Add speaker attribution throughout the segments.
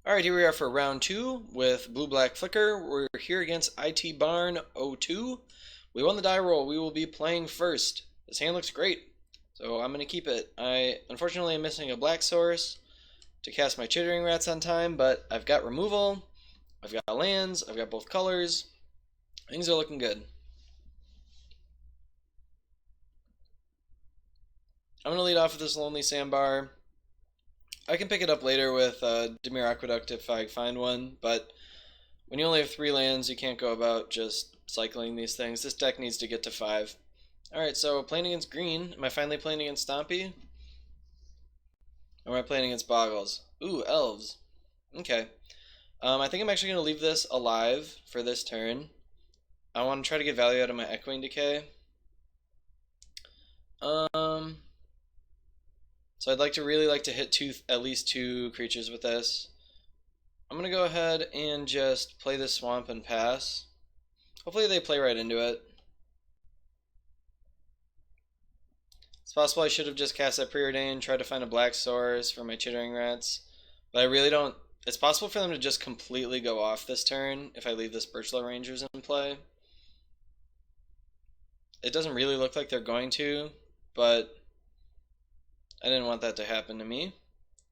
Speaker 1: Alright, here we are for round 2 with Blue-Black Flicker. We're here against IT Barn 02. We won the die roll. We will be playing first. This hand looks great, so I'm going to keep it. I unfortunately am missing a black source to cast my Chittering Rats on time, but I've got removal, I've got lands, I've got both colors. Things are looking good. I'm going to lead off with this Lonely Sandbar. I can pick it up later with Dimir Aqueduct if I find one, but when you only have 3 lands, you can't go about just cycling these things. This deck needs to get to 5. Alright, so playing against green. Am I finally playing against Stompy? Or am I playing against Boggles? Ooh, Elves. Okay. I think I'm actually going to leave this alive for this turn. I want to try to get value out of my Echoing Decay. So I'd really like to hit at least two creatures with this. I'm gonna go ahead and just play this swamp and pass. Hopefully they play right into it. It's possible I should have just cast that Preordain, tried to find a black source for my Chittering Rats, but I really don't. It's possible for them to just completely go off this turn if I leave this Birchlow Rangers in play. It doesn't really look like they're going to, but I didn't want that to happen to me.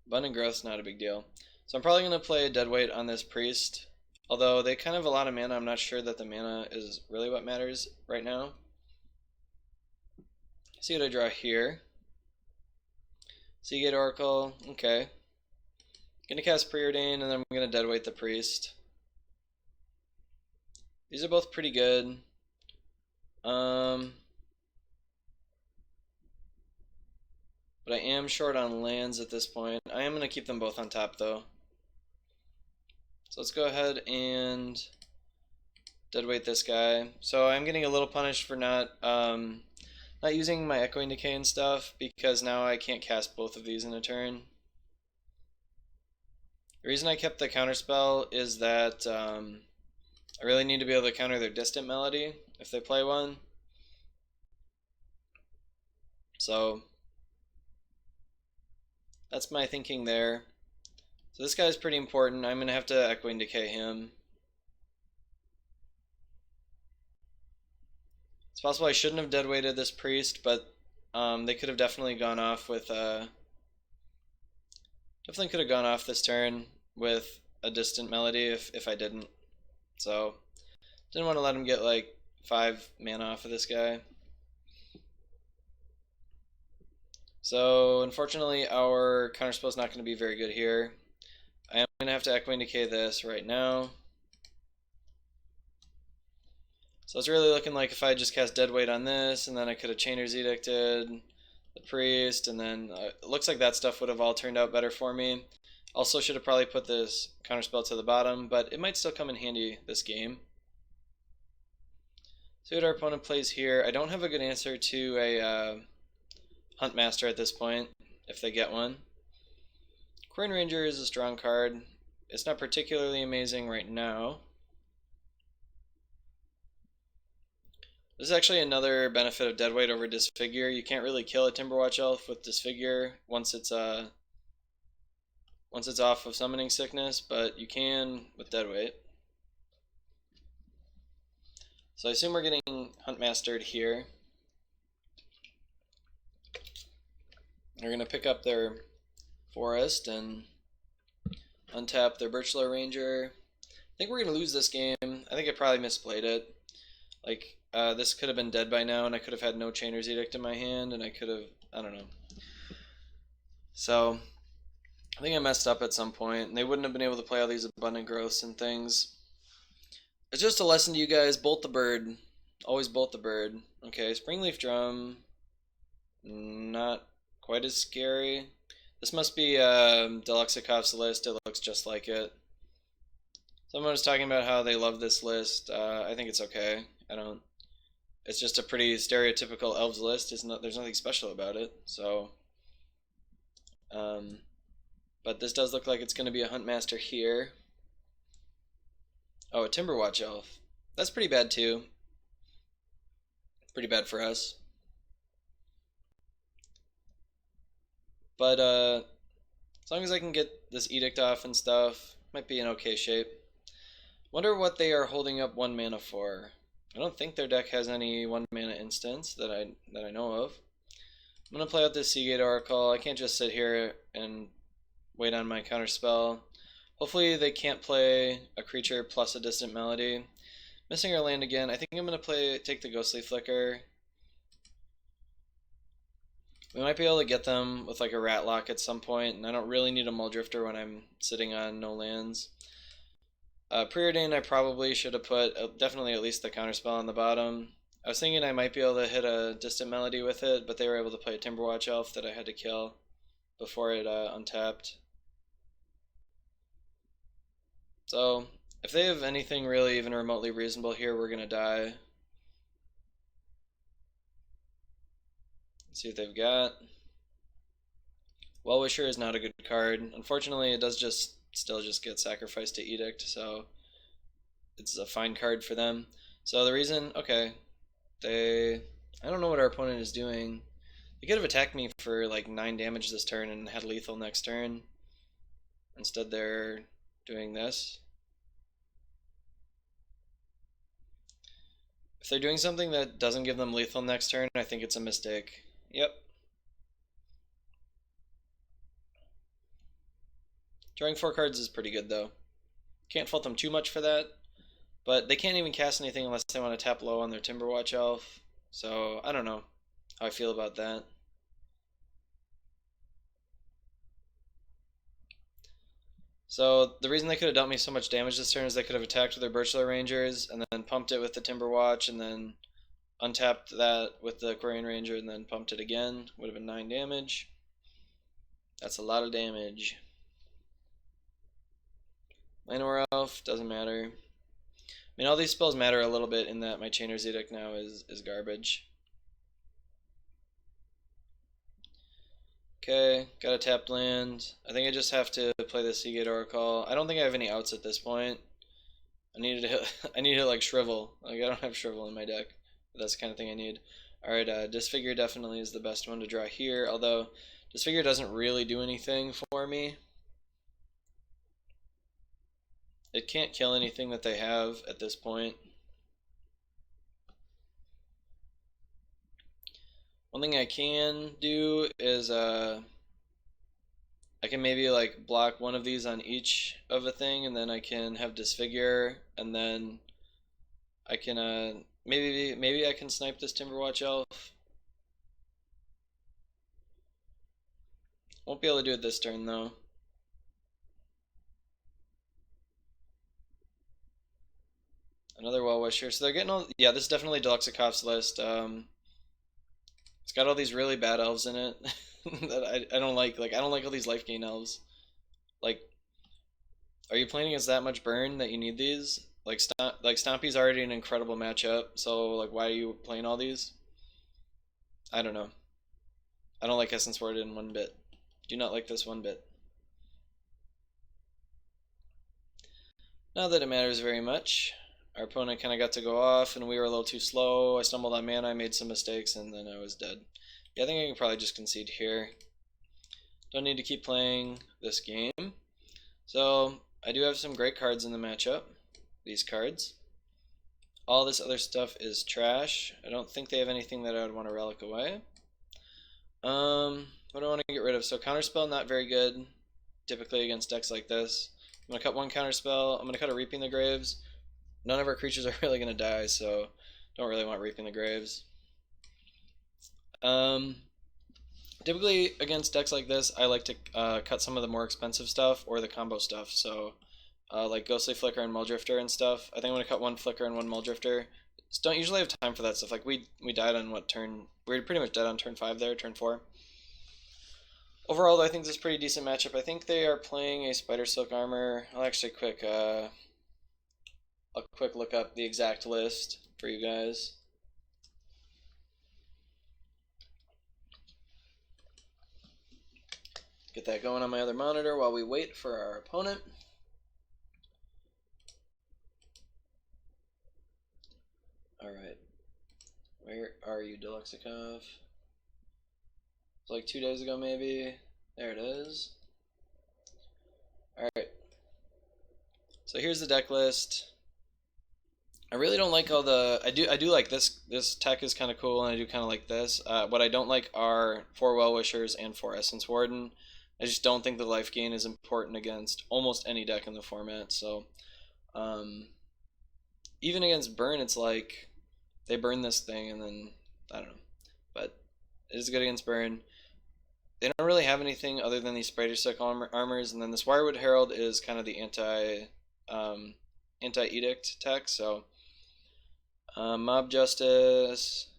Speaker 1: Abundant Growth's not a big deal. So I'm probably going to play a Deadweight on this Priest. Although they kind of have a lot of mana, I'm not sure that the mana is really what matters right now. See what I draw here. Seagate Oracle, okay. Gonna cast Preordain and then I'm gonna Deadweight the Priest. These are both pretty good. But I am short on lands at this point. I am going to keep them both on top though. So let's go ahead and Deadweight this guy. So I'm getting a little punished for not using my Echoing Decay and stuff, because now I can't cast both of these in a turn. The reason I kept the counterspell is that I really need to be able to counter their Distant Melody if they play one. So that's my thinking there. So this guy's pretty important. I'm going to have to Echoing Decay him. It's possible I shouldn't have Deadweighted this Priest, but they could have definitely gone off with definitely could have gone off this turn with a Distant Melody if I didn't. So didn't want to let him get like 5 mana off of this guy. So unfortunately our counterspell is not going to be very good here. I am going to have to Echoing Decay this right now. So it's really looking like if I just cast Deadweight on this, and then I could have Chainer's Edicted the Priest, and then it looks like that stuff would have all turned out better for me. Also should have probably put this counterspell to the bottom, but it might still come in handy this game. See what our opponent plays here. I don't have a good answer to a Huntmaster at this point, if they get one. Coin Ranger is a strong card. It's not particularly amazing right now. This is actually another benefit of Deadweight over Disfigure. You can't really kill a Timberwatch Elf with Disfigure once it's off of Summoning Sickness, but you can with Deadweight. So I assume we're getting Huntmastered here. They're going to pick up their Forest and untap their Birchlow Ranger. I think we're going to lose this game. I think I probably misplayed it. Like, this could have been dead by now, and I could have had no Chainer's Edict in my hand, and I could have, I don't know. So, I think I messed up at some point, and they wouldn't have been able to play all these Abundant Growths and things. It's just a lesson to you guys, bolt the bird. Always bolt the bird. Okay, Springleaf Drum, not quite as scary. This must be Deluxikov's list. It looks just like it. Someone was talking about how they love this list. I think it's okay. I don't. It's just a pretty stereotypical Elves list. There's nothing special about it. So, but this does look like it's going to be a Huntmaster here. Oh, a Timberwatch Elf. That's pretty bad too. Pretty bad for us. But as long as I can get this Edict off and stuff, Might be in okay shape. Wonder what they are holding up 1 mana for. I don't think their deck has any 1 mana instants that I know of. I'm gonna play out this Seagate Oracle. I can't just sit here and wait on my counter spell. Hopefully they can't play a creature plus a Distant Melody. Missing our land again. I think I'm gonna take the Ghostly Flicker. We might be able to get them with like a Ratlock at some point, and I don't really need a Muldrifter when I'm sitting on no lands. Preordained, I probably should have put definitely at least the counterspell on the bottom. I was thinking I might be able to hit a Distant Melody with it, but they were able to play a Timberwatch Elf that I had to kill before it untapped. So, if they have anything really even remotely reasonable here, we're going to die. Let's see what they've got. Well-Wisher is not a good card. Unfortunately, it does still just get sacrificed to Edict, so it's a fine card for them. So the reason, okay, I don't know what our opponent is doing. They could have attacked me for like 9 damage this turn and had lethal next turn. Instead they're doing this. If they're doing something that doesn't give them lethal next turn, I think it's a mistake. Yep. Drawing 4 cards is pretty good though. Can't fault them too much for that, but they can't even cast anything unless they want to tap low on their Timberwatch Elf. So I don't know how I feel about that. So the reason they could have dealt me so much damage this turn is they could have attacked with their Birchler Rangers and then pumped it with the Timberwatch and then untapped that with the Quarian Ranger and then pumped it again. Would have been 9 damage. That's a lot of damage. Llanowar Elf, doesn't matter. I mean, all these spells matter a little bit in that my Chainer's Edict now is garbage. Okay, got a tapped land. I think I just have to play the Seagate Oracle. I don't think I have any outs at this point. I need to hit like Shrivel. Like, I don't have Shrivel in my deck, but that's the kind of thing I need. Alright, Disfigure definitely is the best one to draw here, although Disfigure doesn't really do anything for me. It can't kill anything that they have at this point. One thing I can do is I can maybe like block one of these on each of a thing, and then I can have Disfigure, and then I can maybe I can snipe this Timberwatch Elf. Won't be able to do it this turn though. Another Well-Wisher. So they're getting all... Yeah, this is definitely Deluxikov's list. It's got all these really bad elves in it that I don't like. Like, I don't like all these life gain elves. Like, are you playing against that much burn that you need these? Like, Stompy's already an incredible matchup, so, like, why are you playing all these? I don't know. I don't like Essence Ward in one bit. Do not like this one bit. Not that it matters very much. Our opponent kind of got to go off, and we were a little too slow. I stumbled on mana, I made some mistakes, and then I was dead. Yeah, I think I can probably just concede here. Don't need to keep playing this game. So, I do have some great cards in the matchup. These cards. All this other stuff is trash. I don't think they have anything that I would want to relic away. What do I want to get rid of? So, Counterspell, not very good, typically against decks like this. I'm going to cut one Counterspell. I'm going to cut a Reaping the Graves. None of our creatures are really going to die, so don't really want Reaping the Graves. Typically, against decks like this, I like to cut some of the more expensive stuff or the combo stuff. So, like Ghostly Flicker and Muldrifter and stuff. I think I'm going to cut one Flicker and one Muldrifter. Just don't usually have time for that stuff. Like, we died on what turn? We were pretty much dead on turn 5 there, turn 4. Overall, I think this is a pretty decent matchup. I think they are playing a Spider Silk Armor. I'll actually quick look up the exact list for you guys. Get that going on my other monitor while we wait for our opponent. Alright. Where are you, Deluxikov? It's like 2 days ago, maybe. There it is. Alright. So here's the deck list. I really don't like all the. I do like this. This tech is kind of cool, and I do kind of like this. What I don't like are 4 Well-Wishers and 4 Essence Warden. I just don't think the life gain is important against almost any deck in the format. So, even against burn, it's like they burn this thing, and then I don't know. But it is good against burn. They don't really have anything other than these Spider Silk armors, and then this Wirewood Herald is kind of the anti-edict tech. So. Mob Justice,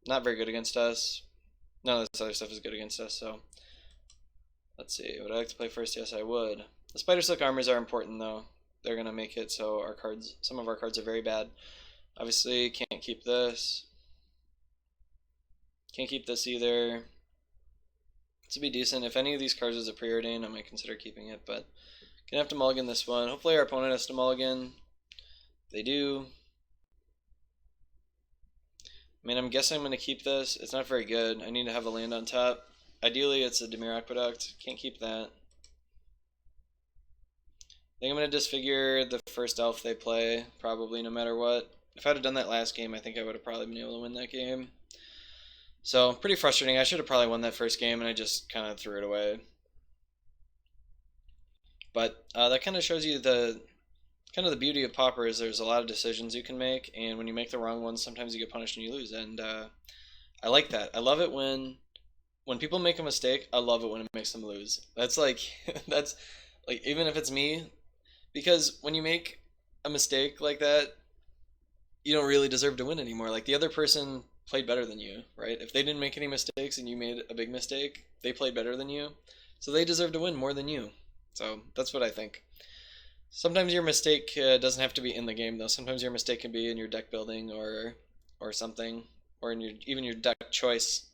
Speaker 1: not very good against us. None of this other stuff is good against us, so let's see. Would I like to play first? Yes, I would. The Spider Silk armors are important, though. They're going to make it so our cards, some of our cards are very bad. Obviously, can't keep this. Can't keep this either. This would be decent. If any of these cards is a preordain, I might consider keeping it, but gonna have to mulligan this one. Hopefully our opponent has to mulligan. They do. I mean, I'm guessing I'm going to keep this. It's not very good. I need to have a land on top. Ideally, it's a Dimir Aqueduct. Can't keep that. I think I'm going to disfigure the first elf they play, probably, no matter what. If I'd have done that last game, I think I would have probably been able to win that game. So, pretty frustrating. I should have probably won that first game, and I just kind of threw it away. But that kind of shows you the beauty of Pauper is there's a lot of decisions you can make, and when you make the wrong ones, sometimes you get punished and you lose. And I like that. I love it when people make a mistake. I love it when it makes them lose. That's like that's like even if it's me, because when you make a mistake like that, you don't really deserve to win anymore. Like the other person played better than you, right? If they didn't make any mistakes and you made a big mistake, they played better than you, so they deserve to win more than you. So that's what I think. Sometimes your mistake doesn't have to be in the game, though. Sometimes your mistake can be in your deck building or something, or in even your deck choice.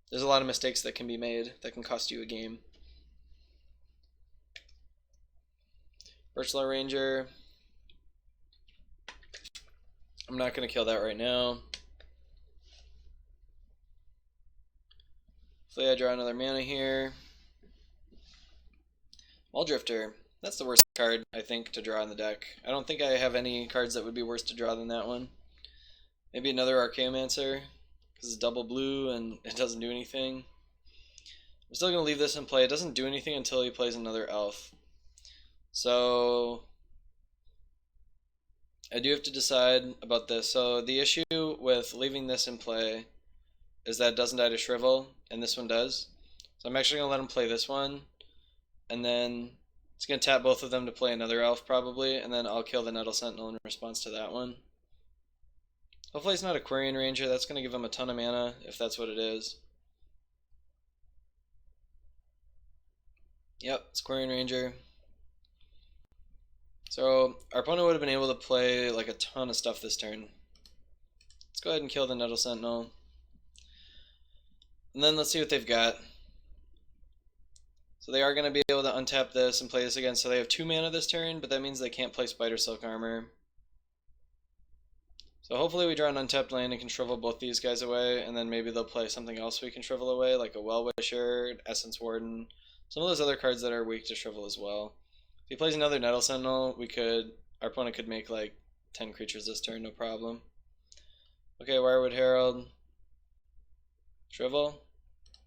Speaker 1: There's a lot of mistakes that can be made that can cost you a game. Birchlar Ranger. I'm not going to kill that right now. Hopefully I draw another mana here. Muldrifter. That's the worst card, I think, to draw in the deck. I don't think I have any cards that would be worse to draw than that one. Maybe another Archaeomancer, because it's double blue and it doesn't do anything. I'm still going to leave this in play. It doesn't do anything until he plays another elf. So I do have to decide about this. So the issue with leaving this in play is that it doesn't die to Shrivel, and this one does. So I'm actually going to let him play this one. And then it's going to tap both of them to play another elf, probably, and then I'll kill the Nettle Sentinel in response to that one. Hopefully it's not a Quarian Ranger. That's going to give him a ton of mana, if that's what it is. Yep, it's Quarian Ranger. So our opponent would have been able to play like a ton of stuff this turn. Let's go ahead and kill the Nettle Sentinel. And then let's see what they've got. So they are going to be able to untap this and play this again. So they have 2 mana this turn, but that means they can't play Spider Silk Armor. So hopefully we draw an untapped land and can shrivel both these guys away, and then maybe they'll play something else we can shrivel away, like a Well-Wisher, Essence Warden, some of those other cards that are weak to shrivel as well. If he plays another Nettle Sentinel, our opponent could make like 10 creatures this turn, no problem. Okay, Wirewood Herald. Shrivel.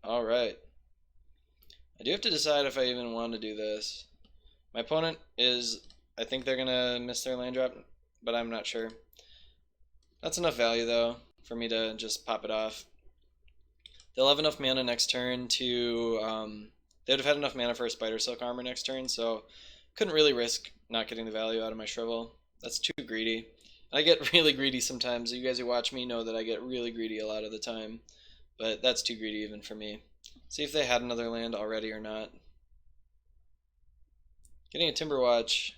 Speaker 1: Alright. I do have to decide if I even want to do this. My opponent is, I think they're going to miss their land drop, but I'm not sure. That's enough value, though, for me to just pop it off. They'll have enough mana next turn to, they would have had enough mana for a Spider Silk Armor next turn, so couldn't really risk not getting the value out of my Shrivel. That's too greedy. I get really greedy sometimes. You guys who watch me know that I get really greedy a lot of the time, but that's too greedy even for me. See if they had another land already or not. Getting a Timberwatch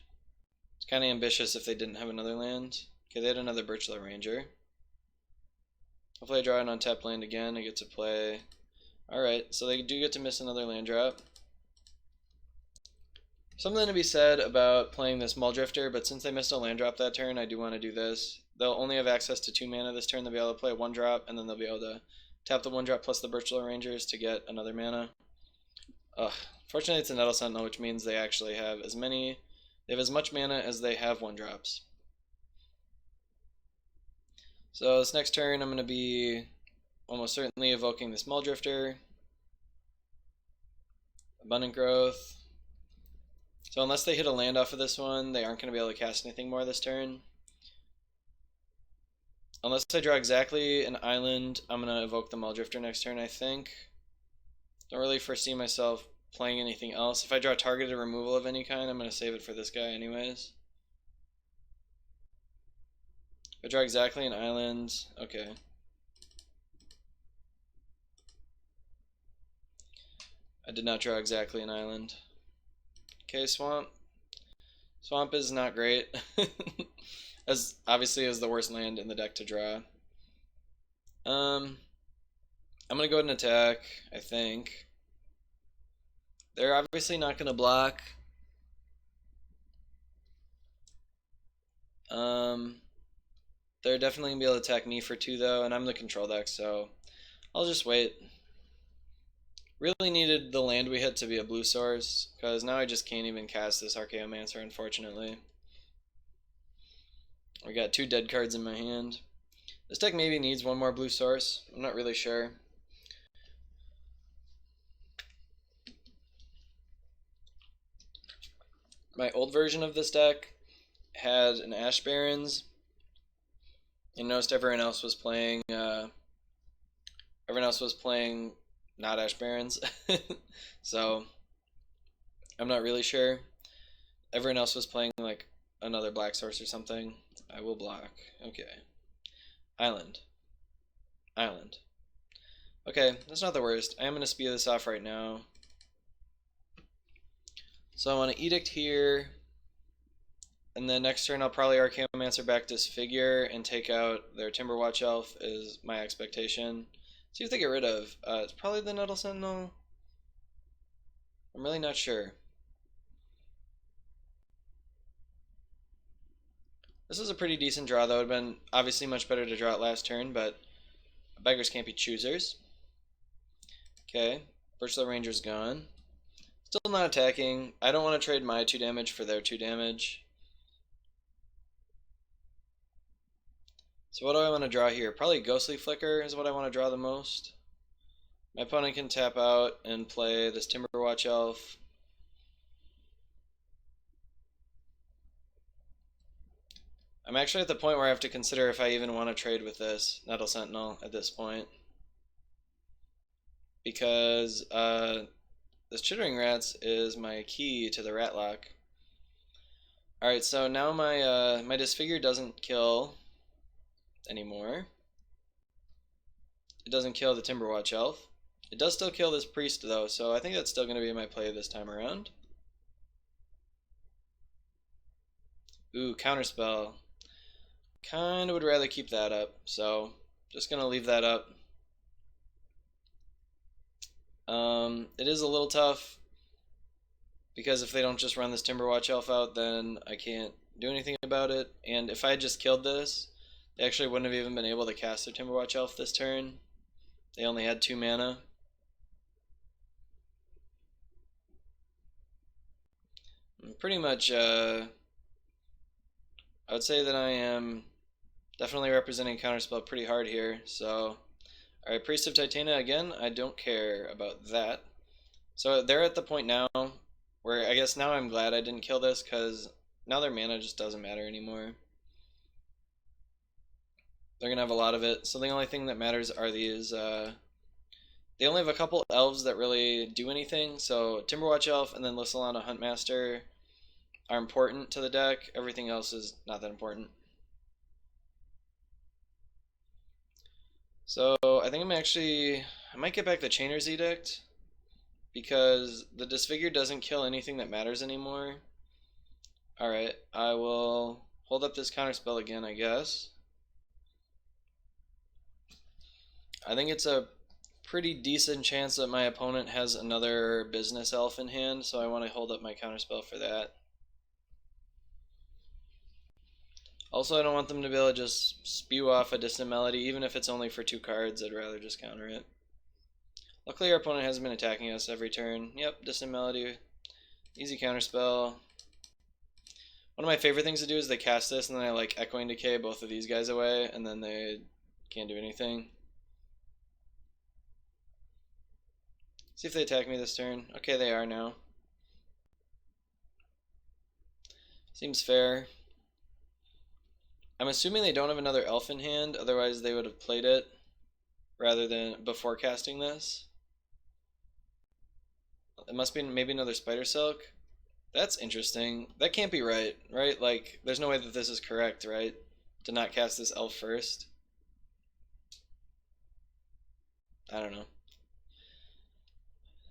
Speaker 1: is kind of ambitious if they didn't have another land. Okay, they had another Birchlar Ranger. Hopefully I draw an untapped land again. I get to play. Alright, so they do get to miss another land drop. Something to be said about playing this Muldrifter, but since they missed a land drop that turn, I do want to do this. They'll only have access to 2 mana this turn. They'll be able to play a 1-drop, and then they'll be able to tap the 1-drop plus the Birchlar Rangers to get another mana. Ugh. Fortunately, it's a Nettle Sentinel, which means they actually have as many. They have as much mana as they have 1-drops. So this next turn, I'm going to be almost certainly evoking this Muldrifter. Abundant Growth. So unless they hit a land off of this one, they aren't going to be able to cast anything more this turn. Unless I draw exactly an island, I'm going to evoke the Muldrifter next turn, I think. Don't really foresee myself playing anything else. If I draw targeted removal of any kind, I'm going to save it for this guy anyways. If I draw exactly an island, okay. I did not draw exactly an island. Okay, Swamp. Swamp is not great. As obviously is the worst land in the deck to draw. I'm gonna go ahead and attack, I think. They're obviously not gonna block. They're definitely gonna be able to attack me for 2 though, and I'm the control deck, so I'll just wait. Really needed the land we hit to be a blue source, because now I just can't even cast this Archaeomancer, unfortunately. I got 2 dead cards in my hand. This deck maybe needs 1 more blue source. I'm not really sure. My old version of this deck had an Ash Barrens, and noticed everyone else was playing not Ash Barrens. So I'm not really sure. Everyone else was playing like another black source or something. I will block. Okay. Island. Island. Okay, that's not the worst. I am going to speed this off right now. So I want to Edict here. And then next turn I'll probably Archaeomancer back Disfigure and take out their Timberwatch Elf is my expectation. See if they get rid of. It's probably the Nettle Sentinel. I'm really not sure. This is a pretty decent draw though. It would have been obviously much better to draw it last turn, but beggars can't be choosers. Okay, Birchlow Ranger's gone. Still not attacking. I don't want to trade my 2 damage for their 2 damage. So what do I want to draw here? Probably Ghostly Flicker is what I want to draw the most. My opponent can tap out and play this Timberwatch Elf. I'm actually at the point where I have to consider if I even want to trade with this Nettle Sentinel at this point. Because this Chittering Rats is my key to the Ratlock. Alright, so now my Disfigure doesn't kill anymore. It doesn't kill the Timberwatch Elf. It does still kill this Priest though, so I think that's still going to be my play this time around. Ooh, Counterspell. Kinda would rather keep that up, so just going to leave that up. It is a little tough, because if they don't just run this Timberwatch Elf out, then I can't do anything about it. And if I had just killed this, they actually wouldn't have even been able to cast their Timberwatch Elf this turn. They only had 2 mana. Pretty much, I would say that I am definitely representing Counterspell pretty hard here. So, alright, Priest of Titania again. I don't care about that. So they're at the point now where I guess now I'm glad I didn't kill this, because now their mana just doesn't matter anymore. They're going to have a lot of it. So the only thing that matters are these. They only have a couple elves that really do anything. So Timberwatch Elf and then Lissalana Huntmaster are important to the deck. Everything else is not that important. So I think I might get back the Chainer's Edict, because the Disfigure doesn't kill anything that matters anymore. Alright, I will hold up this Counterspell again, I guess. I think it's a pretty decent chance that my opponent has another Business Elf in hand, so I want to hold up my Counterspell for that. Also, I don't want them to be able to just spew off a Distant Melody, even if it's only for 2 cards. I'd rather just counter it. Luckily our opponent hasn't been attacking us every turn. Yep, Distant Melody. Easy counterspell. One of my favorite things to do is they cast this and then I like Echoing Decay both of these guys away and then they can't do anything. See if they attack me this turn. Okay, they are now. Seems fair. I'm assuming they don't have another elf in hand, otherwise they would have played it rather than before casting this. It must be maybe another Spider Silk. That's interesting. That can't be right? Like, there's no way that this is correct, right? To not cast this elf first. I don't know.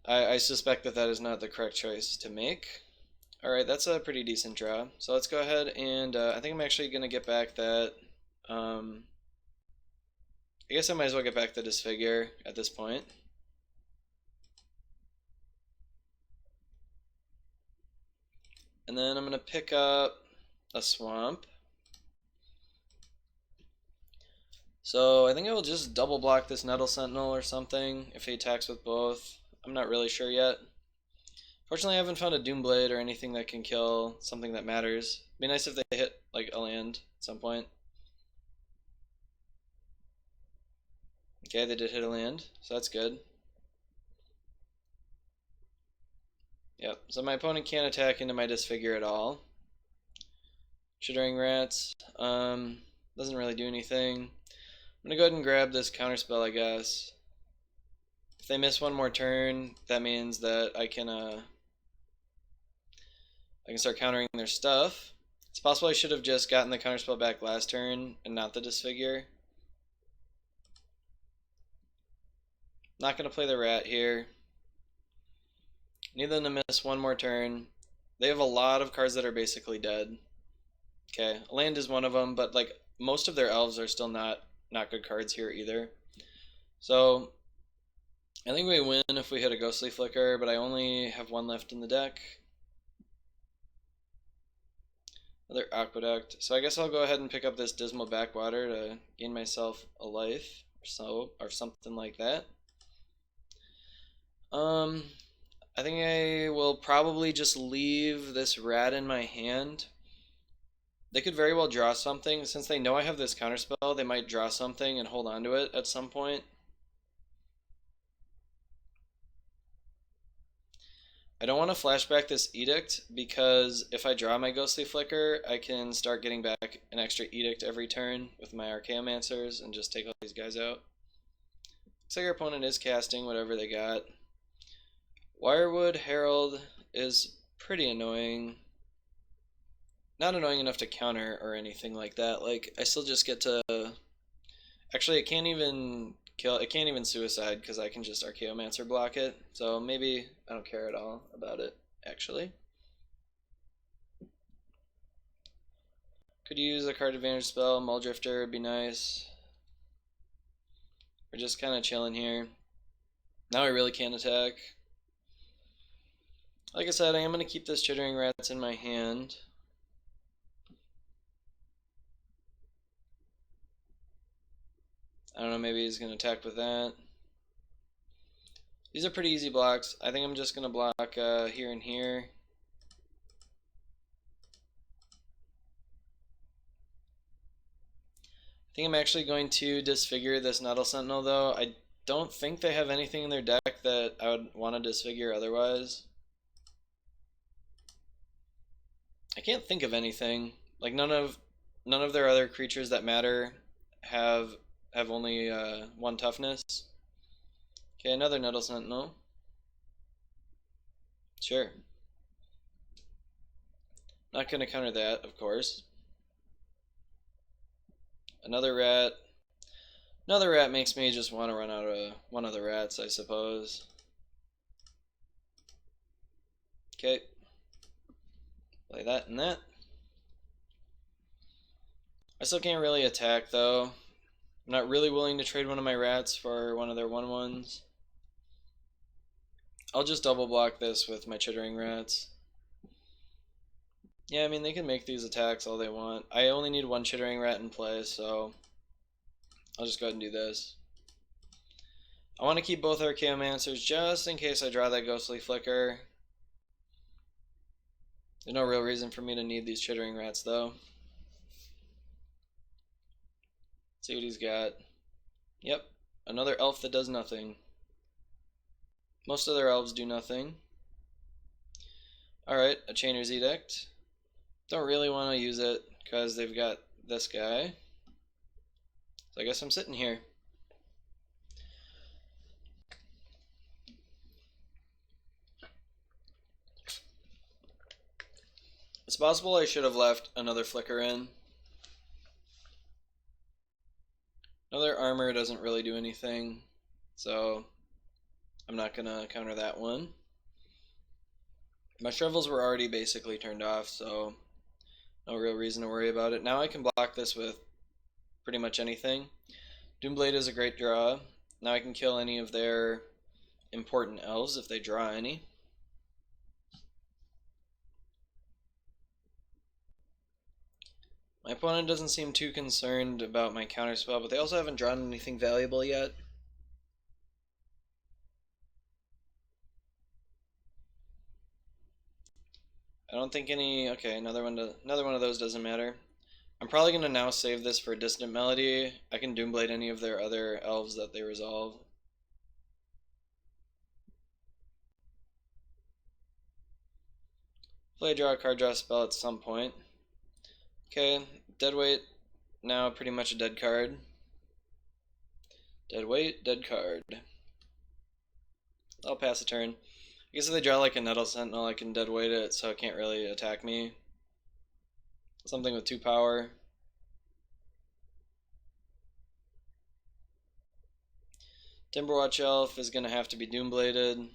Speaker 1: I suspect that that is not the correct choice to make. Alright, that's a pretty decent draw. So let's go ahead and I think I'm actually going to get back that... I guess I might as well get back the Disfigure at this point. And then I'm going to pick up a Swamp. So I think I will just double block this Nettle Sentinel or something if he attacks with both. I'm not really sure yet. Fortunately, I haven't found a Doomblade or anything that can kill something that matters. It'd be nice if they hit like a land at some point. Okay, they did hit a land, so that's good. Yep, so my opponent can't attack into my Disfigure at all. Chittering Rats doesn't really do anything. I'm gonna go ahead and grab this counterspell, I guess. If they miss one more turn, that means that I can start countering their stuff. It's possible I should have just gotten the counterspell back last turn and not the Disfigure. Not gonna play the Rat here. Need them to miss one more turn. They have a lot of cards that are basically dead. Okay, land is one of them, but like most of their elves are still not good cards here either. So I think we win if we hit a Ghostly Flicker, but I only have one left in the deck. Another Aqueduct. So I guess I'll go ahead and pick up this Dismal Backwater to gain myself a life or something like that. I think I will probably just leave this Rat in my hand. They could very well draw something. Since they know I have this counterspell, they might draw something and hold on to it at some point. I don't want to flashback this Edict because if I draw my Ghostly Flicker, I can start getting back an extra Edict every turn with my Archaeomancers and just take all these guys out. Looks like our opponent is casting whatever they got. Wirewood Herald is pretty annoying. Not annoying enough to counter or anything like that. Like, I still just get to... Actually, it can't even kill. It can't even suicide because I can just Archaeomancer block it. So maybe I don't care at all about it, actually. Could use a card advantage spell. Muldrifter would be nice. We're just kind of chilling here. Now I really can't attack. Like I said, I am going to keep this Chittering Rats in my hand. I don't know, maybe he's going to attack with that. These are pretty easy blocks. I think I'm just going to block here and here. I think I'm actually going to disfigure this Nettle Sentinel though. I don't think they have anything in their deck that I would want to disfigure otherwise. I can't think of anything. Like none of their other creatures that matter have only 1 toughness. Okay, another Nettle Sentinel. Sure. Not gonna counter that, of course. Another rat. Another rat makes me just want to run out of one of the rats, I suppose. Okay. Play that and that. I still can't really attack though. I'm not really willing to trade one of my rats for one of their 1/1s. I'll just double block this with my Chittering Rats. Yeah, I mean, they can make these attacks all they want. I only need 1 Chittering Rat in play, so I'll just go ahead and do this. I want to keep both Archaeomancers just in case I draw that Ghostly Flicker. There's no real reason for me to need these Chittering Rats, though. See what he's got. Yep, another elf that does nothing. Most other elves do nothing. Alright, a Chainer's Edict. Don't really want to use it because they've got this guy. So I guess I'm sitting here. It's possible I should have left another Flicker in. Another armor doesn't really do anything, so I'm not gonna counter that one. My shovels were already basically turned off, so no real reason to worry about it. Now I can block this with pretty much anything. Doomblade is a great draw. Now I can kill any of their important elves if they draw any. My opponent doesn't seem too concerned about my counterspell, but they also haven't drawn anything valuable yet. I don't think any... Okay, another one of those doesn't matter. I'm probably going to now save this for Distant Melody. I can Doomblade any of their other elves that they resolve. Play, draw a card, draw a spell at some point. Okay, Deadweight, now pretty much a dead card. Deadweight, dead card. I'll pass a turn. I guess if they draw like a Nettle Sentinel, I can deadweight it so it can't really attack me. Something with 2 power. Timberwatch Elf is going to have to be Doombladed.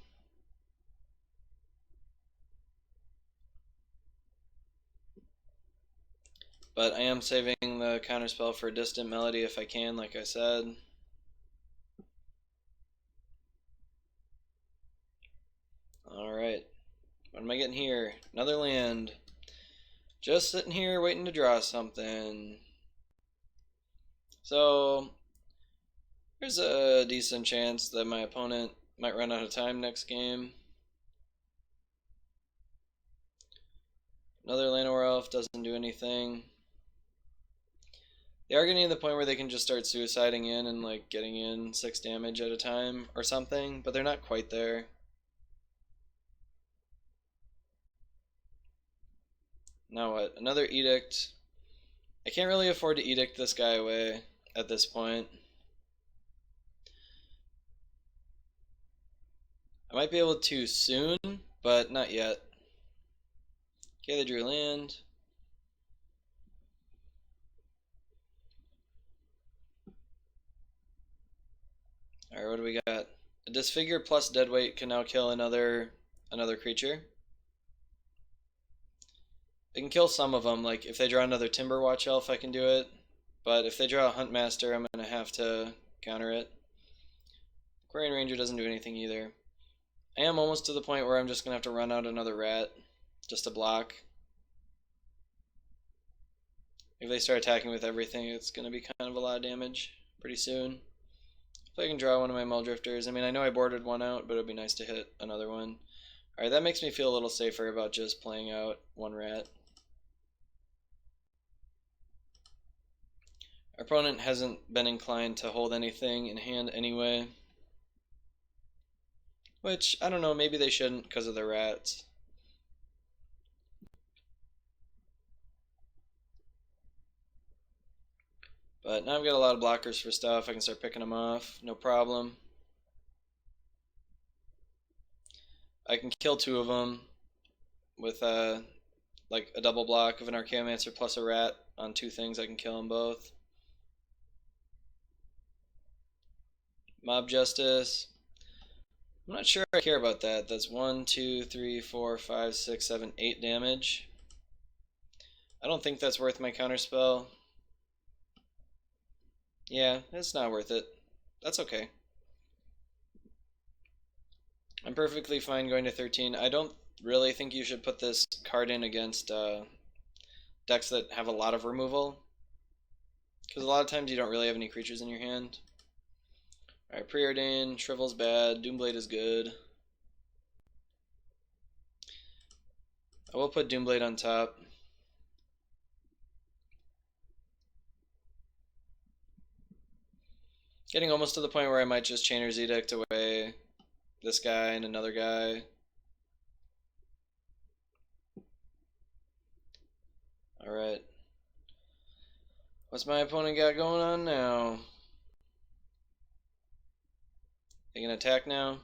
Speaker 1: But I am saving the counterspell for Distant Melody if I can, like I said. Alright. What am I getting here? Another land. Just sitting here waiting to draw something. So, there's a decent chance that my opponent might run out of time next game. Another Llanowar Elf doesn't do anything. They are getting to the point where they can just start suiciding in and like getting in 6 damage at a time or something, but they're not quite there. Now what? Another Edict. I can't really afford to Edict this guy away at this point. I might be able to soon, but not yet. Okay, they drew land. Alright, what do we got? A Disfigure plus Deadweight can now kill another creature. I can kill some of them, like if they draw another Timberwatch Elf I can do it, but if they draw a Huntmaster I'm going to have to counter it. Aquarian Ranger doesn't do anything either. I am almost to the point where I'm just going to have to run out another rat just to block. If they start attacking with everything, it's going to be kind of a lot of damage pretty soon. If I can draw one of my Muldrifters, I mean, I know I boarded one out, but it would be nice to hit another one. Alright, that makes me feel a little safer about just playing out one rat. Our opponent hasn't been inclined to hold anything in hand anyway. Which, I don't know, maybe they shouldn't because of the rats. But now I've got a lot of blockers for stuff. I can start picking them off, no problem. I can kill 2 of them with like a double block of an Archaeomancer plus a rat on 2 things. I can kill them both. Mob Justice. I'm not sure I care about that. That's 1, 2, 3, 4, 5, 6, 7, 8 damage. I don't think that's worth my counterspell. Yeah, it's not worth it. That's okay. I'm perfectly fine going to 13. I don't really think you should put this card in against decks that have a lot of removal, because a lot of times you don't really have any creatures in your hand. Alright, Preordain, Shrivel's bad, Doomblade is good. I will put Doomblade on top. Getting almost to the point where I might just Chainer's Edict away this guy and another guy. Alright. What's my opponent got going on now? They can attack now?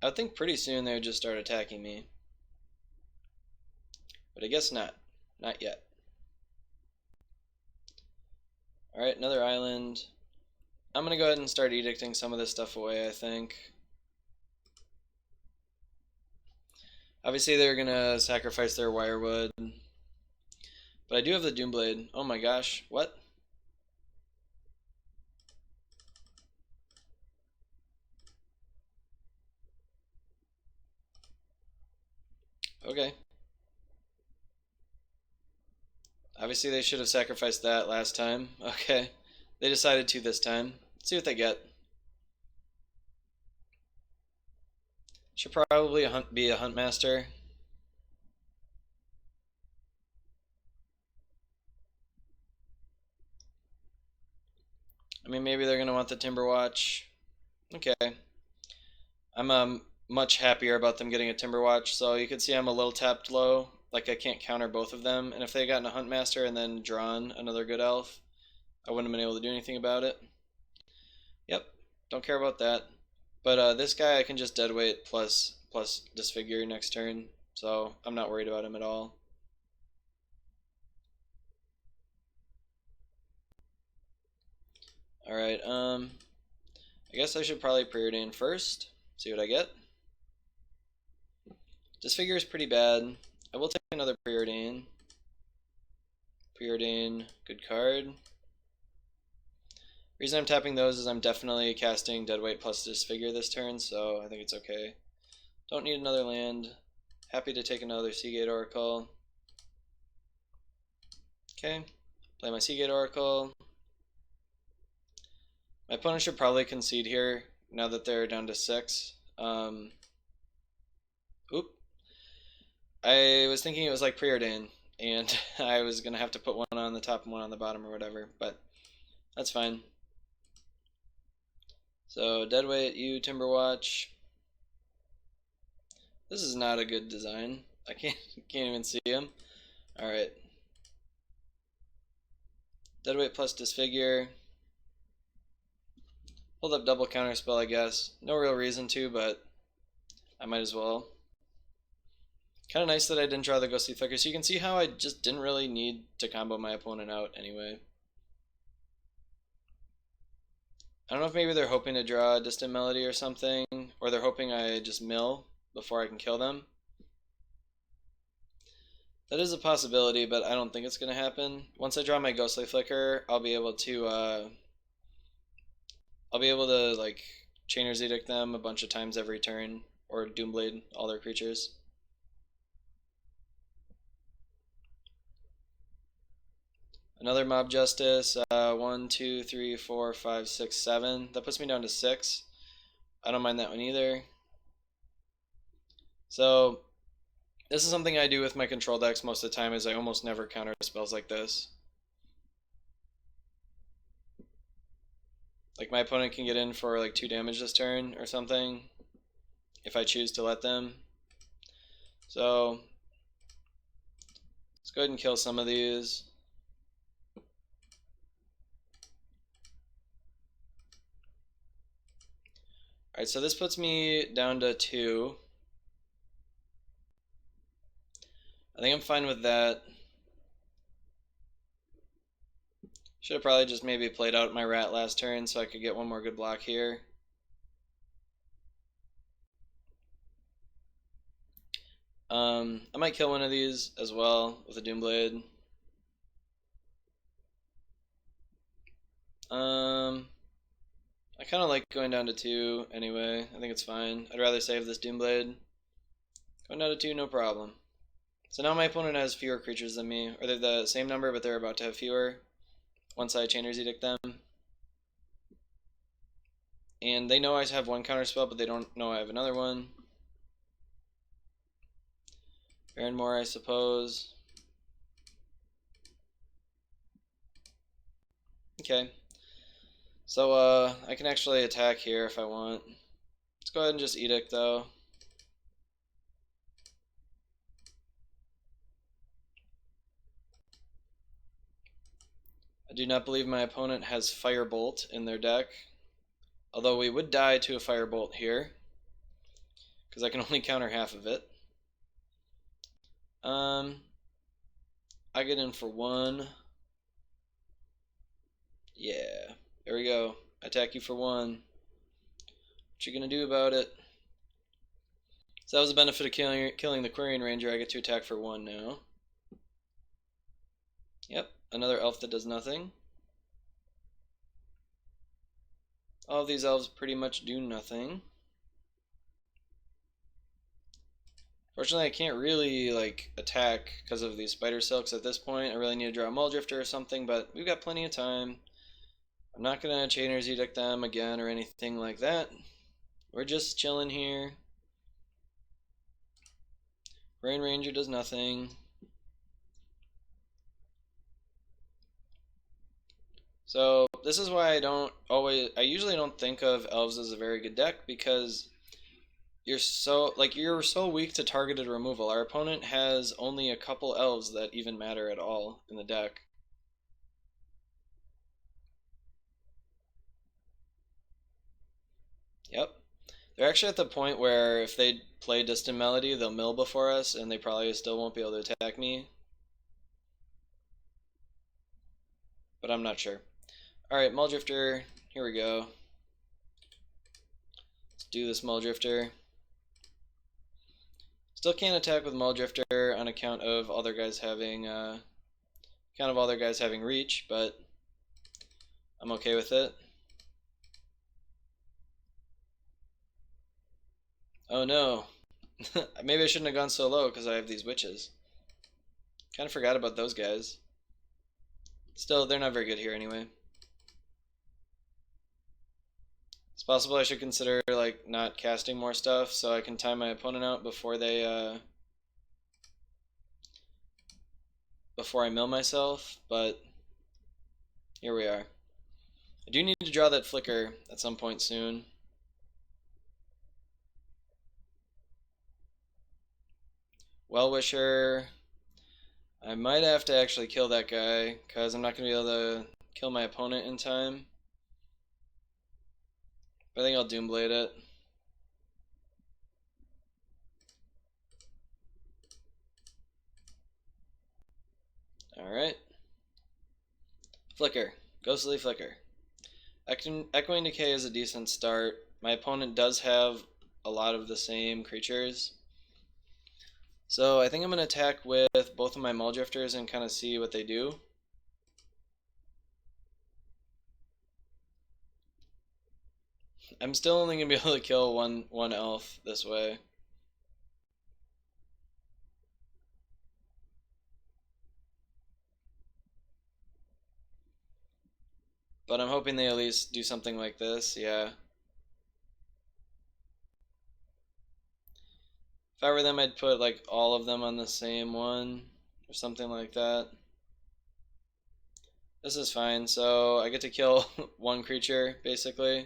Speaker 1: I would think pretty soon they would just start attacking me. But I guess not. Not yet. Alright, another island. I'm gonna go ahead and start edicting some of this stuff away, I think. Obviously they're gonna sacrifice their Wirewood. But I do have the Doomblade. Oh my gosh, what? Okay. Obviously they should have sacrificed that last time. Okay. They decided to this time. Let's see what they get. Should probably be a Huntmaster. I mean, maybe they're going to want the Timberwatch. Okay. I'm much happier about them getting a Timberwatch, so you can see I'm a little tapped low. Like, I can't counter both of them. And if they had gotten a Huntmaster and then drawn another good elf, I wouldn't have been able to do anything about it. Yep, don't care about that. But this guy I can just deadweight plus disfigure next turn, so I'm not worried about him at all. Alright, I guess I should probably Preordain first, see what I get. Disfigure is pretty bad. I will take another Preordain. Preordain, good card. Reason I'm tapping those is I'm definitely casting Deadweight plus Disfigure this turn, so I think it's okay. Don't need another land. Happy to take another Seagate Oracle. Okay, play my Seagate Oracle. My opponent should probably concede here now that they're down to 6. Oop. I was thinking it was like Preordain, and I was going to have to put one on the top and one on the bottom or whatever, but that's fine. So, Deadweight, you, Timberwatch. This is not a good design. I can't even see him. Alright. Deadweight plus Disfigure. Hold up double counterspell, I guess. No real reason to, but I might as well. Kind of nice that I didn't draw the Ghostly Flicker, so you can see how I just didn't really need to combo my opponent out anyway. I don't know if maybe they're hoping to draw a Distant Melody or something, or they're hoping I just mill before I can kill them. That is a possibility, but I don't think it's going to happen. Once I draw my Ghostly Flicker, I'll be able to like Chainer's Edict them a bunch of times every turn, or Doomblade all their creatures. Another Mob Justice, 1, 2, 3, 4, 5, 6, 7. That puts me down to 6. I don't mind that one either. So, this is something I do with my control decks most of the time, is I almost never counter spells like this. Like, my opponent can get in for like 2 damage this turn or something, if I choose to let them. So, let's go ahead and kill some of these. Alright, so this puts me down to 2. I think I'm fine with that. Should have probably just maybe played out my rat last turn so I could get one more good block here. I might kill one of these as well with a Doomblade. I kind of like going down to 2 anyway. I think it's fine. I'd rather save this Doomblade. Going down to 2, no problem. So now my opponent has fewer creatures than me, or they're the same number, but they're about to have fewer once I Chainer's Edict them. And they know I have one counter spell, but they don't know I have another one. Baron more, I suppose. Okay. So I can actually attack here if I want. Let's go ahead and just Edict though. I do not believe my opponent has Firebolt in their deck. Although we would die to a Firebolt here, because I can only counter half of it. I get in for 1. Yeah, there we go. I attack you for 1. What you gonna do about it? So that was the benefit of killing the Quirion Ranger. I get to attack for 1 now. Yep, another elf that does nothing. All of these elves pretty much do nothing. Fortunately, I can't really like attack because of these spider silks at this point. I really need to draw a Muldrifter or something, but we've got plenty of time. I'm not gonna Chainer's Edict them again or anything like that. We're just chilling here. Rain Ranger does nothing. So this is why I usually don't think of Elves as a very good deck, because you're so weak to targeted removal. Our opponent has only a couple Elves that even matter at all in the deck. Yep. They're actually at the point where if they play Distant Melody, they'll mill before us, and they probably still won't be able to attack me. But I'm not sure. Alright, Muldrifter, here we go. Let's do this Muldrifter. Still can't attack with Muldrifter on account of other guys having reach, but I'm okay with it. Oh no. Maybe I shouldn't have gone so low because I have these witches. Kind of forgot about those guys. Still, they're not very good here anyway. It's possible I should consider like not casting more stuff so I can time my opponent out before they before I mill myself, but here we are. I do need to draw that flicker at some point soon. Well-Wisher. I might have to actually kill that guy because I'm not going to be able to kill my opponent in time. But I think I'll Doomblade it. Alright. Flicker. Ghostly Flicker. Echoing Decay is a decent start. My opponent does have a lot of the same creatures. So I think I'm going to attack with both of my Muldrifters and kind of see what they do. I'm still only going to be able to kill one elf this way. But I'm hoping they at least do something like this, yeah. If I were them, I'd put like all of them on the same one or something like that. This is fine, so I get to kill one creature basically,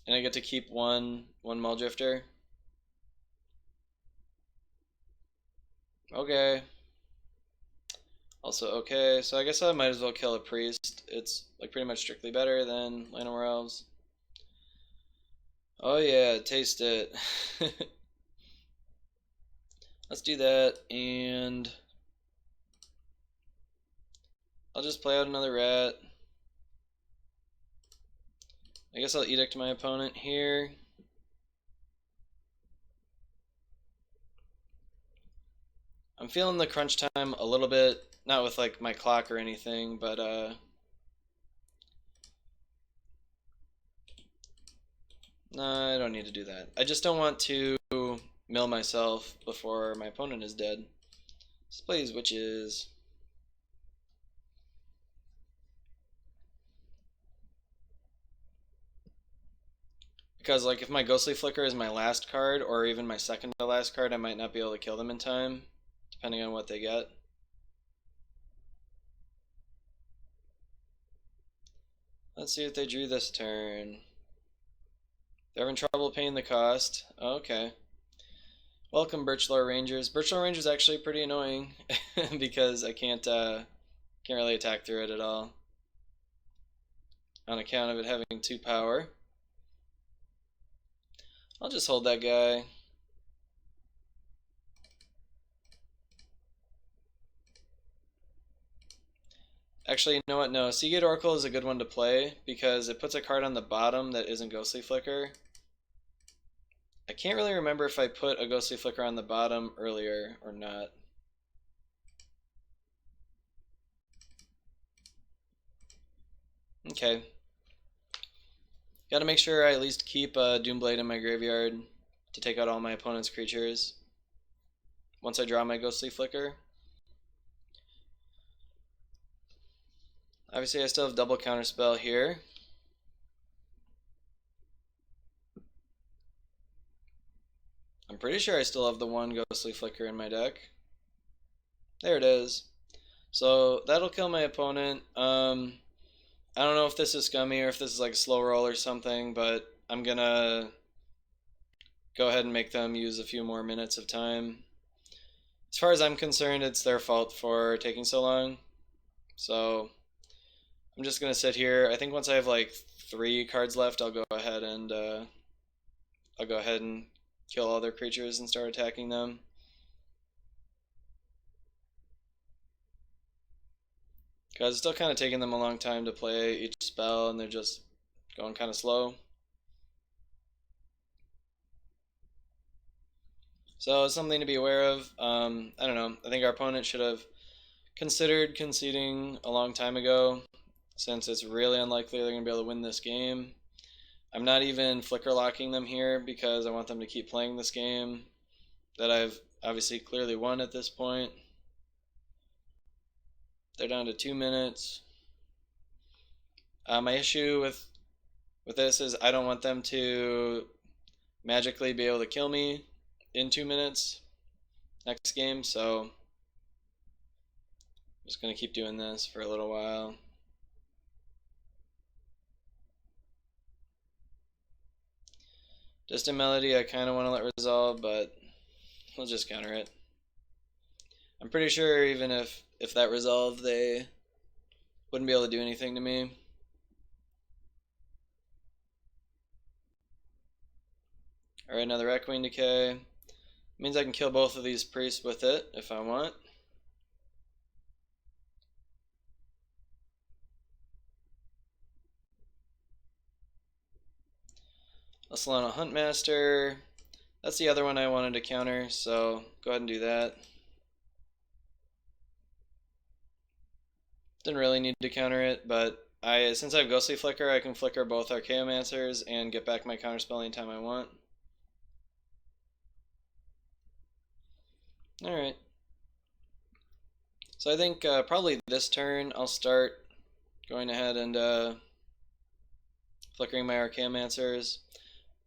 Speaker 1: and I get to keep one Muldrifter. Okay. Also okay, so I guess I might as well kill a priest. It's like pretty much strictly better than Llanowar Elves. Oh yeah, taste it. Let's do that, and I'll just play out another rat. I guess I'll Edict my opponent here. I'm feeling the crunch time a little bit, not with like my clock or anything, but no, I don't need to do that. I just don't want to mill myself before my opponent is dead. Let's play these witches. Because like if my Ghostly Flicker is my last card, or even my second to last card, I might not be able to kill them in time, depending on what they get. Let's see what they drew this turn. They're having trouble paying the cost. Okay. Welcome, Birchlore Rangers. Birchlore Rangers is actually pretty annoying because I can't really attack through it at all on account of it having 2 power. I'll just hold that guy. Actually, you know what? No, Seagate Oracle is a good one to play because it puts a card on the bottom that isn't Ghostly Flicker. I can't really remember if I put a Ghostly Flicker on the bottom earlier or not. Okay. Gotta make sure I at least keep a Doomblade in my graveyard to take out all my opponent's creatures once I draw my Ghostly Flicker. Obviously I still have double counterspell here. I'm pretty sure I still have the 1 Ghostly Flicker in my deck. There it is. So that'll kill my opponent. I don't know if this is scummy or if this is like a slow roll or something, but I'm gonna go ahead and make them use a few more minutes of time. As far as I'm concerned, it's their fault for taking so long. So I'm just gonna sit here. I think once I have like 3 cards left, I'll go ahead and kill all their creatures and start attacking them. Because it's still kind of taking them a long time to play each spell, and they're just going kind of slow. So it's something to be aware of. I don't know. I think our opponent should have considered conceding a long time ago, since it's really unlikely they're going to be able to win this game. I'm not even flicker locking them here because I want them to keep playing this game that I've obviously clearly won at this point. They're down to 2 minutes. My issue with this is I don't want them to magically be able to kill me in 2 minutes next game, so I'm just going to keep doing this for a little while. Distant Melody I kind of want to let resolve, but we'll just counter it. I'm pretty sure even if that resolved, they wouldn't be able to do anything to me. Alright, another Echoing Decay. Means I can kill both of these priests with it if I want. Solana Huntmaster. That's the other one I wanted to counter, so go ahead and do that. Didn't really need to counter it, but since I have Ghostly Flicker, I can flicker both Archaeomancers and get back my counterspell anytime I want. Alright. So I think probably this turn I'll start going ahead and flickering my Archaeomancers.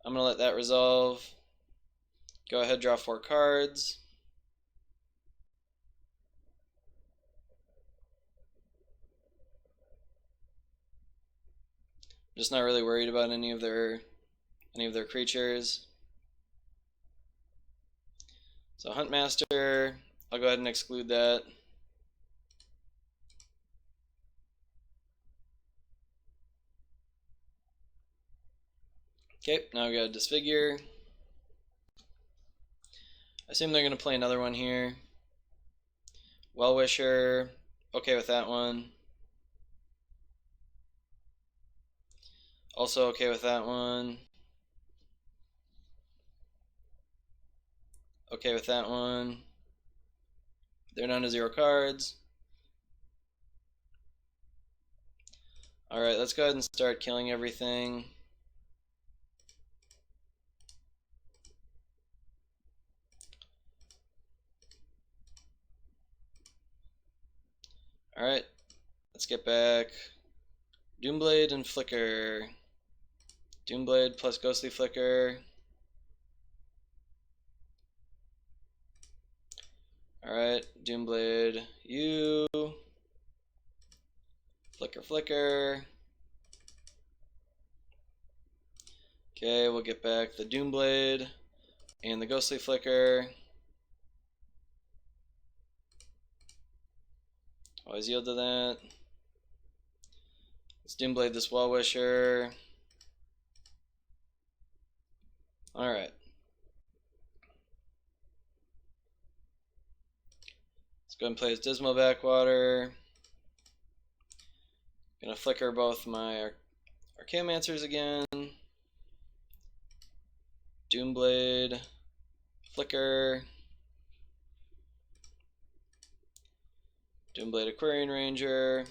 Speaker 1: I'm going to let that resolve. Go ahead, draw 4 cards. I'm just not really worried about any of their creatures. So Huntmaster, I'll go ahead and exclude that. Okay, now we got Disfigure. I assume they're going to play another one here. Well-Wisher, okay with that one. Also okay with that one. Okay with that one. They're down to 0 cards. Alright, let's go ahead and start killing everything. Alright, let's get back. Doomblade and Flicker. Doomblade plus Ghostly Flicker. Alright, Doomblade, you. Flicker, Flicker. Okay, we'll get back the Doomblade and the Ghostly Flicker. Always yield to that. Let's Doomblade this Well-Wisher. Alright. Let's go ahead and play his Dismal Backwater. Gonna flicker both my Archaeomancers again. Doomblade, Flicker. Doomblade Aquarian Ranger.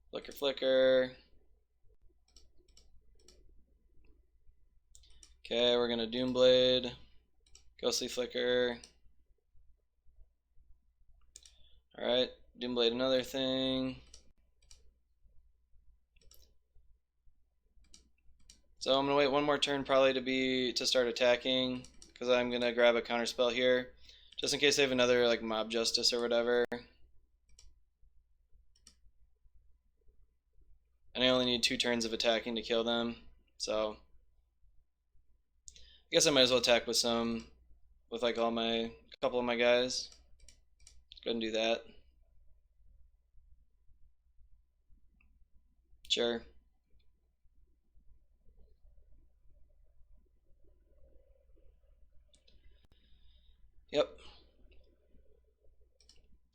Speaker 1: Flicker, Flicker. Okay, we're gonna Doomblade, Ghostly Flicker. Alright, Doomblade another thing. So I'm gonna wait one more turn probably to start attacking, because I'm gonna grab a counterspell here, just in case they have another like Mob Justice or whatever. And I only need 2 turns of attacking to kill them, so I guess I might as well attack with like a couple of my guys. Go ahead and do that. Sure. Yep.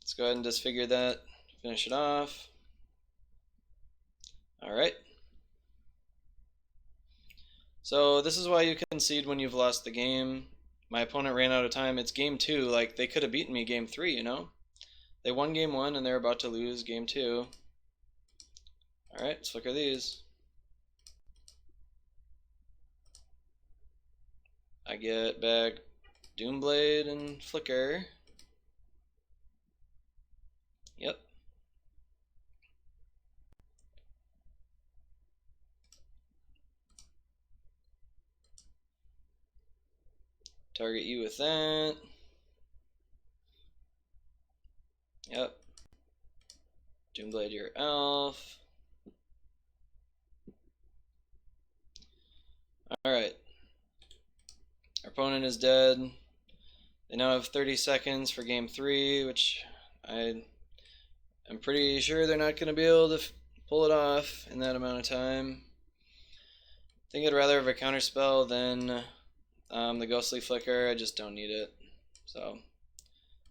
Speaker 1: Let's go ahead and disfigure that, finish it off. Alright. So this is why you concede when you've lost the game. My opponent ran out of time. It's game 2. Like, they could have beaten me game 3, you know? They won game 1 and they're about to lose game 2. Alright, let's flicker these. I get back Doomblade and Flicker. Yep. Target you with that. Yep. Doomblade your elf. Alright. Our opponent is dead. They now have 30 seconds for game 3, which I'm pretty sure they're not going to be able to pull it off in that amount of time. I think I'd rather have a counterspell than the Ghostly Flicker. I just don't need it. So,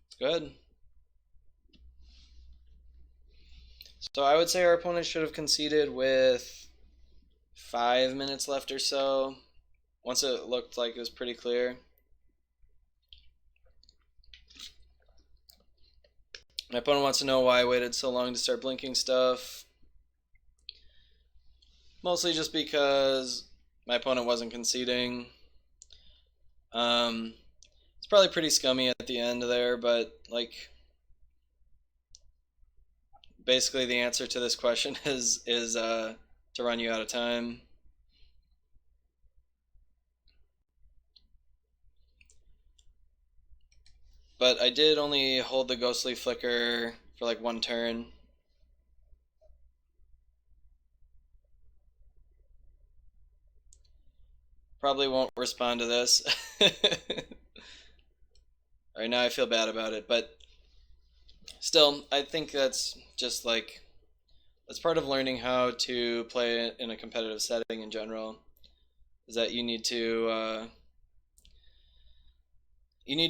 Speaker 1: let's go ahead. So I would say our opponent should have conceded with 5 minutes left or so, once it looked like it was pretty clear. My opponent wants to know why I waited so long to start blinking stuff. Mostly just because my opponent wasn't conceding. It's probably pretty scummy at the end there, but like, basically the answer to this question is to run you out of time. But I did only hold the Ghostly Flicker for like 1 turn. Probably won't respond to this. Right now I feel bad about it, but still, I think that's just like, that's part of learning how to play in a competitive setting in general, is that you need to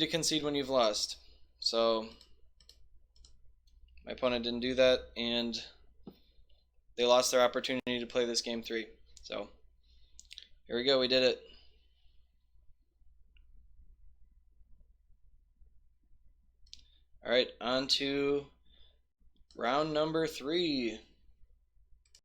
Speaker 1: concede when you've lost. So my opponent didn't do that, and they lost their opportunity to play this game 3. So here we go, we did it. Alright, on to round number 3.